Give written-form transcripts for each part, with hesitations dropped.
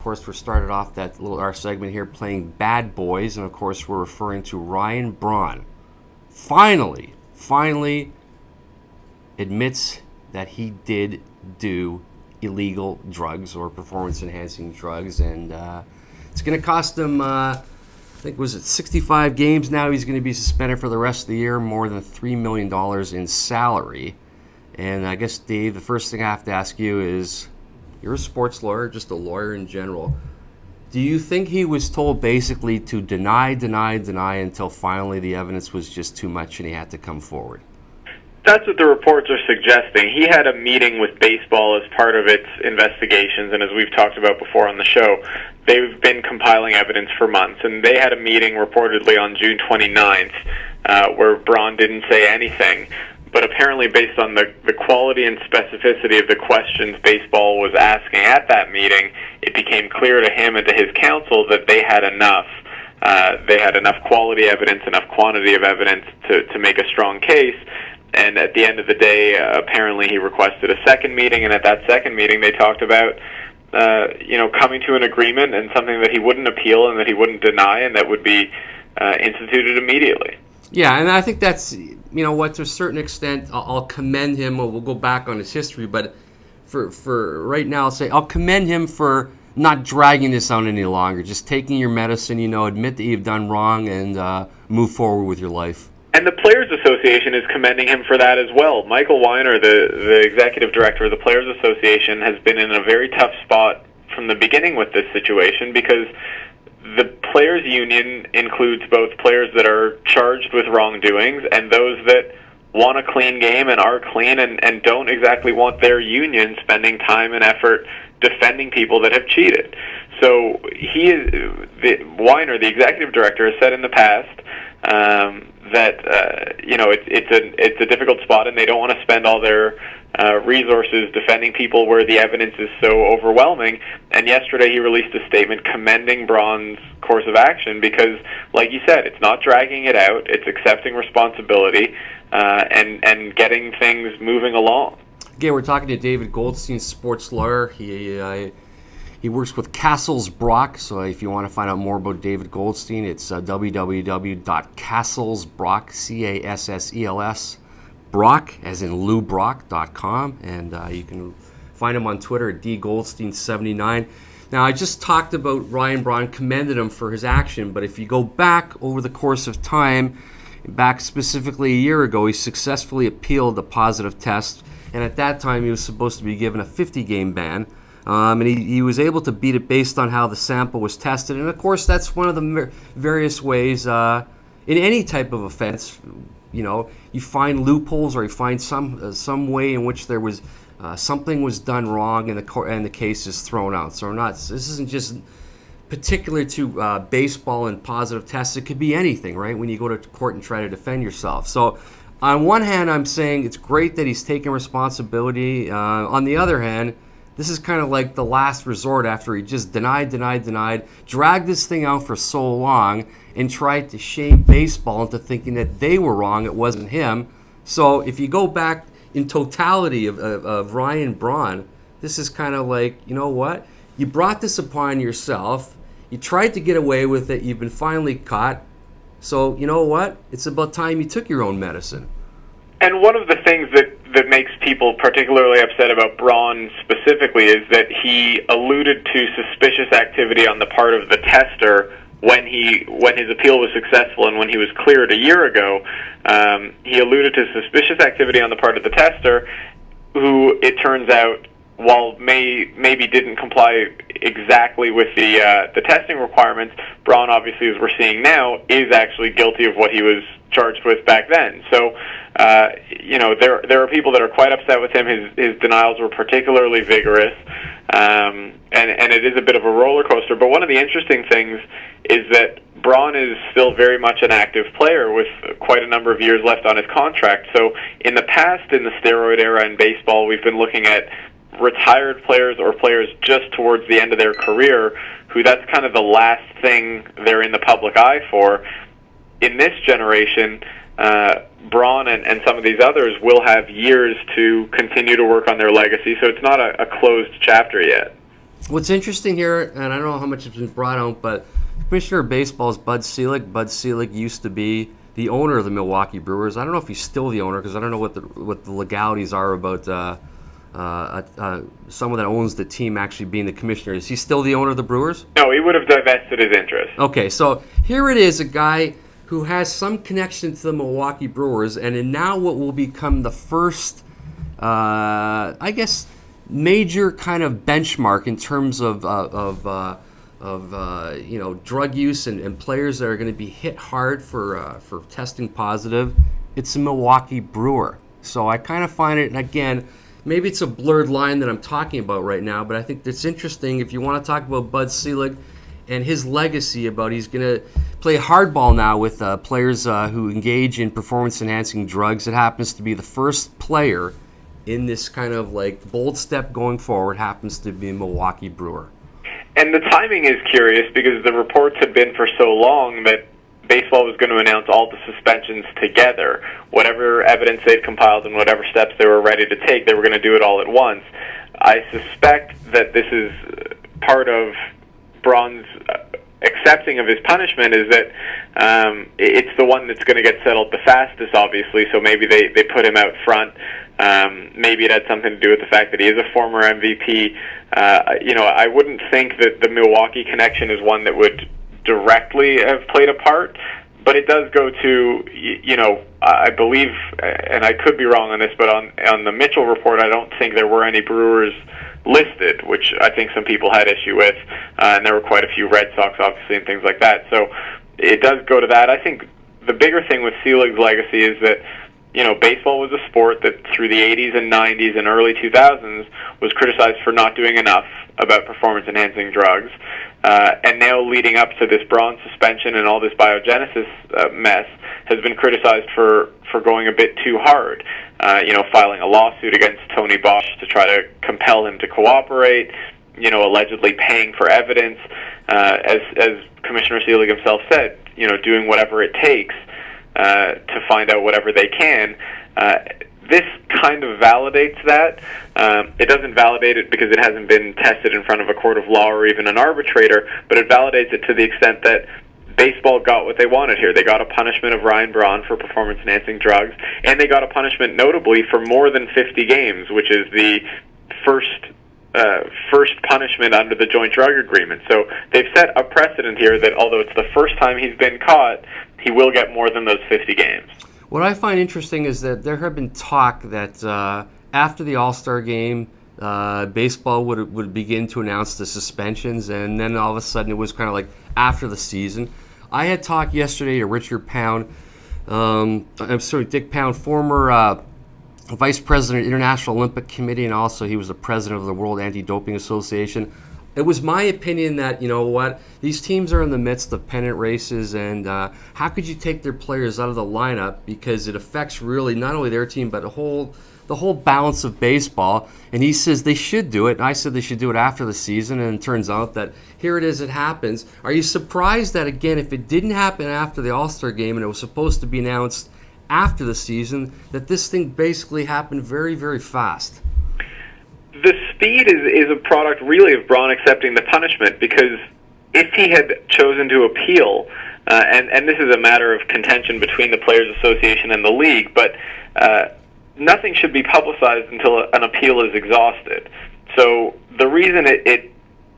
course, we started off our segment here playing Bad Boys, and of course, we're referring to Ryan Braun. Finally admits that he did do illegal drugs or performance-enhancing drugs, and it's going to cost him, I think, was it 65 games now? He's going to be suspended for the rest of the year, more than $3 million in salary. And I guess, Dave, the first thing I have to ask you is, you're a sports lawyer, just a lawyer in general. Do you think he was told basically to deny until finally the evidence was just too much and he had to come forward? That's what the reports are suggesting. He had a meeting with baseball as part of its investigations, and as we've talked about before on the show, they've been compiling evidence for months, and they had a meeting reportedly on June 29th where Braun didn't say anything. But apparently, based on the quality and specificity of the questions baseball was asking at that meeting, it became clear to him and to his counsel that they had enough. They had enough quality evidence, enough quantity of evidence to make a strong case. And at the end of the day, apparently he requested a second meeting, and at that second meeting they talked about coming to an agreement and something that he wouldn't appeal and that he wouldn't deny and that would be instituted immediately. Yeah, and I think that's, to a certain extent, I'll commend him. We'll go back on his history, but for right now, I'll say I'll commend him for not dragging this out any longer, just taking your medicine, admit that you've done wrong and move forward with your life. And the Players Association is commending him for that as well. Michael Weiner, the executive director of the Players Association, has been in a very tough spot from the beginning with this situation because the Players Union includes both players that are charged with wrongdoings and those that want a clean game and are clean and don't exactly want their union spending time and effort defending people that have cheated. So Weiner, the executive director, has said in the past that it's a difficult spot and they don't want to spend all their resources defending people where the evidence is so overwhelming. And yesterday he released a statement commending Braun's course of action because, like you said, it's not dragging it out, it's accepting responsibility and getting things moving along. Again, we're talking to David Goldstein, sports lawyer. He works with Cassels Brock, so if you want to find out more about David Goldstein, it's www.casselsbrock, C-A-S-S-E-L-S, Brock, as in LouBrock.com, and you can find him on Twitter at dgoldstein79. Now, I just talked about Ryan Braun, commended him for his action, but if you go back over the course of time, back specifically a year ago, he successfully appealed the positive test, and at that time he was supposed to be given a 50-game ban. And he was able to beat it based on how the sample was tested. And, of course, that's one of the various ways in any type of offense. You find loopholes or you find some way in which there was something was done wrong and the case is thrown out. So this isn't just particular to baseball and positive tests. It could be anything, right, when you go to court and try to defend yourself. So on one hand, I'm saying it's great that he's taking responsibility. On the other hand, this is kind of like the last resort after he just denied, dragged this thing out for so long, and tried to shame baseball into thinking that they were wrong, it wasn't him. So if you go back in totality of Ryan Braun, this is kind of like, you know what? You brought this upon yourself. You tried to get away with it. You've been finally caught. So you know what? It's about time you took your own medicine. And one of the things that makes people particularly upset about Braun specifically is that he alluded to suspicious activity on the part of the tester when his appeal was successful and when he was cleared a year ago. He alluded to suspicious activity on the part of the tester, who it turns out, while maybe didn't comply exactly with the testing requirements, Braun, obviously, as we're seeing now, is actually guilty of what he was charged with back then. So, there are people that are quite upset with him. His denials were particularly vigorous, and it is a bit of a roller coaster. But one of the interesting things is that Braun is still very much an active player with quite a number of years left on his contract. So in the past, in the steroid era in baseball, we've been looking at retired players or players just towards the end of their career who that's kind of the last thing they're in the public eye for. In this generation, Braun and some of these others will have years to continue to work on their legacy, so it's not a closed chapter yet. What's interesting here, and I don't know how much it's been brought out, but Commissioner of Baseball is Bud Selig. Bud Selig used to be the owner of the Milwaukee Brewers. I don't know if he's still the owner because I don't know what the legalities are about someone that owns the team actually being the commissioner. Is he still the owner of the Brewers? No, he would have divested his interest. Okay, so here it is, a guy who has some connection to the Milwaukee Brewers, and in now what will become the first, I guess, major kind of benchmark in terms of drug use and players that are going to be hit hard for testing positive. It's a Milwaukee Brewer. So I kind of find it, and again, maybe it's a blurred line that I'm talking about right now, but I think it's interesting if you want to talk about Bud Selig and his legacy about he's going to play hardball now with players who engage in performance-enhancing drugs. It happens to be the first player in this kind of like bold step going forward happens to be a Milwaukee Brewer. And the timing is curious because the reports had been for so long that baseball was going to announce all the suspensions together. Whatever evidence they'd compiled and whatever steps they were ready to take, they were going to do it all at once. I suspect that this is part of Braun's accepting of his punishment is that it's the one that's going to get settled the fastest, obviously, so maybe they put him out front. Maybe it had something to do with the fact that he is a former MVP. I wouldn't think that the Milwaukee connection is one that would directly have played a part, but it does go to, I believe, and I could be wrong on this, but on the Mitchell report, I don't think there were any Brewers listed, which I think some people had issue with, and there were quite a few Red Sox, obviously, and things like that. So it does go to that. I think the bigger thing with Selig's legacy is that, baseball was a sport that through the 80s and 90s and early 2000s was criticized for not doing enough about performance-enhancing drugs. And now leading up to this Braun suspension and all this biogenesis mess has been criticized for going a bit too hard. Filing a lawsuit against Tony Bosch to try to compel him to cooperate, allegedly paying for evidence, as Commissioner Selig himself said, doing whatever it takes to find out whatever they can. This kind of validates that. It doesn't validate it because it hasn't been tested in front of a court of law or even an arbitrator, but it validates it to the extent that baseball got what they wanted here. They got a punishment of Ryan Braun for performance-enhancing drugs, and they got a punishment notably for more than 50 games, which is the first punishment under the joint drug agreement. So they've set a precedent here that although it's the first time he's been caught, he will get more than those 50 games. What I find interesting is that there have been talk that after the All-Star game, baseball would begin to announce the suspensions, and then all of a sudden it was kind of like after the season. I had talked yesterday to Richard Pound, Dick Pound, former Vice President, International Olympic Committee, and also he was the President of the World Anti-Doping Association. It was my opinion that, these teams are in the midst of pennant races, and how could you take their players out of the lineup because it affects really not only their team but the whole balance of baseball. And he says they should do it, and I said they should do it after the season, and it turns out that here it is, it happens. Are you surprised that, again, if it didn't happen after the All-Star game and it was supposed to be announced after the season, that this thing basically happened very, very fast? The speed is a product really of Braun accepting the punishment, because if he had chosen to appeal, and this is a matter of contention between the Players Association and the league, but nothing should be publicized until an appeal is exhausted. So the reason it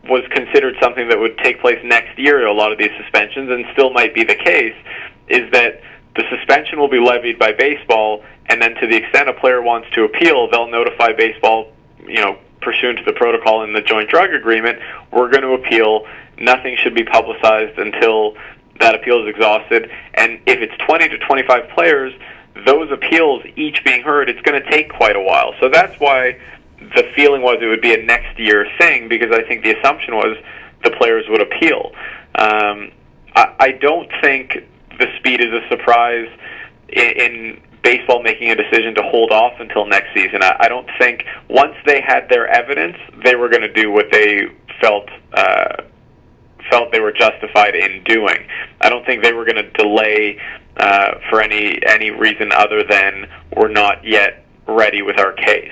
was considered something that would take place next year, a lot of these suspensions, and still might be the case, is that the suspension will be levied by baseball, and then to the extent a player wants to appeal, they'll notify baseball, pursuant to the protocol in the joint drug agreement, we're going to appeal. Nothing should be publicized until that appeal is exhausted. And if it's 20 to 25 players, those appeals each being heard, it's going to take quite a while. So that's why the feeling was it would be a next year thing, because I think the assumption was the players would appeal. I don't think the speed is a surprise in baseball making a decision to hold off until next season. I don't think once they had their evidence, they were going to do what they felt they were justified in doing. I don't think they were going to delay for any reason other than we're not yet ready with our case.